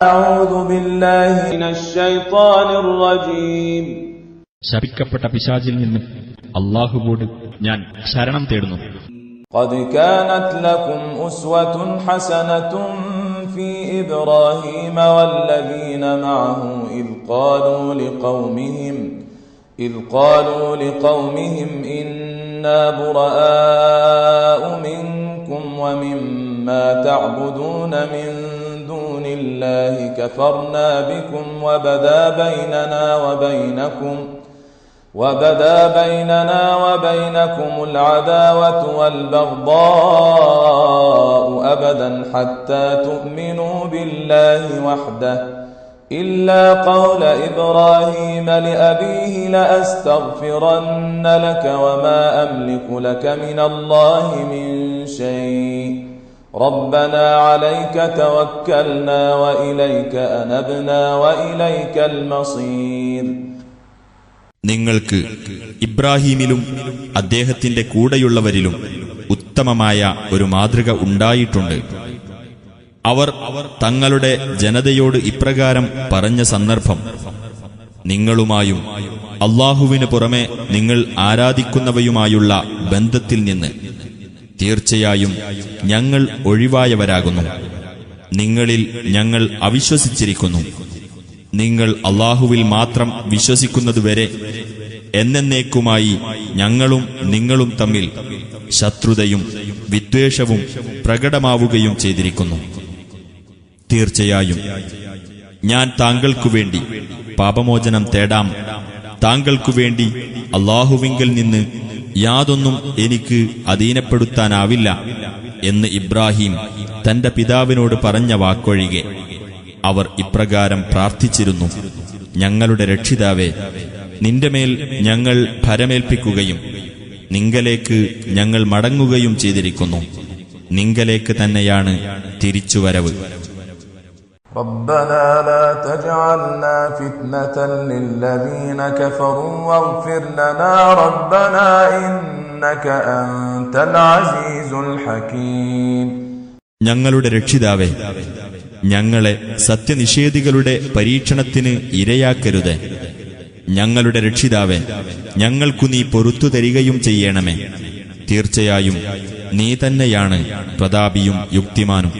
അഊദു ബില്ലാഹി മിനശ് ശൈത്വാനിർ റജീം. ശപിക്കപ്പെട്ട പിശാചിൽ നിന്ന് അല്ലാഹുവോട് ഞാൻ ശരണം തേടുന്നു. ഖദ് കാനത് ലകും ഉസ്വത്തുൻ ഹസനത്തുൻ ഫീ ഇബ്രാഹീമ വല്ലദീന മഅഹു ഇദ് ഖാലൂ ലിഖൗമിഹിം ഇന്നാ ബുറാഅഉ മിൻകും വമിമ്മാ തഅബുദൂന മിൻ ദൂനില്ലാഹി കഫർനാ ബികും وبدا بيننا وبينكم العداوة والبغضاء أبدا حتى تؤمنوا بالله وحده إلا قول إبراهيم لأبيه لأستغفرن لك وما أملك لك من الله من شيء ربنا عليك توكلنا وإليك أنبنا وإليك المصير. നിങ്ങൾക്ക് ഇബ്രാഹീമിലും അദ്ദേഹത്തിന്റെ കൂടെയുള്ളവരിലും ഉത്തമമായ ഒരു മാതൃക ഉണ്ടായിട്ടുണ്ട്. അവർ തങ്ങളുടെ ജനതയോട് ഇപ്രകാരം പറഞ്ഞ സന്ദർഭം, നിങ്ങളുമായും അല്ലാഹുവിനു പുറമെ നിങ്ങൾ ആരാധിക്കുന്നവയുമായുള്ള ബന്ധത്തിൽ നിന്ന് തീർച്ചയായും ഞങ്ങൾ ഒഴിവായവരാകുന്നു. നിങ്ങളിൽ ഞങ്ങൾ അവിശ്വസിച്ചിരിക്കുന്നു. നിങ്ങൾ അല്ലാഹുവിൽ മാത്രം വിശ്വസിക്കുന്നതുവരെ എന്നേക്കുമായി ഞങ്ങളും നിങ്ങളും തമ്മിൽ ശത്രുതയും വിദ്വേഷവും പ്രകടമാവുകയും ചെയ്തിരിക്കുന്നു. തീർച്ചയായും ഞാൻ താങ്കൾക്കുവേണ്ടി പാപമോചനം തേടാം. താങ്കൾക്കുവേണ്ടി അല്ലാഹുവിങ്കൽ നിന്ന് യാതൊന്നും എനിക്ക് അധീനപ്പെടുത്താനാവില്ല എന്ന് ഇബ്രാഹിം തന്റെ പിതാവിനോട് പറഞ്ഞ വാക്കൊഴികെ അവർ ഇപ്രകാരം പ്രാർത്ഥിച്ചിരുന്നു: ഞങ്ങളുടെ രക്ഷിതാവേ, നിന്റെ മേൽ ഞങ്ങൾ ഭരമേൽപ്പിക്കുകയും നിങ്കലേക്ക് ഞങ്ങൾ മടങ്ങുകയും ചെയ്തിരിക്കുന്നു. നിങ്കലേക്ക് തന്നെയാണ് തിരിച്ചുവരവ്. ربنا لا تجعلنا فتنة للذين كفروا واغفر لنا ربنا إنك أنت العزيز الحكيم. ഞങ്ങളുടെ രക്ഷിതാവേ, ഞങ്ങളെ സത്യനിഷേധികളുടെ പരീക്ഷണത്തിന് ഇരയാക്കരുത്. ഞങ്ങളുടെ രക്ഷിതാവേ, ഞങ്ങൾക്കു നീ പൊറുത്തു തരികയും ചെയ്യണമേ. തീർച്ചയായും നീ തന്നെയാണ് പ്രതാപിയും യുക്തിമാനും.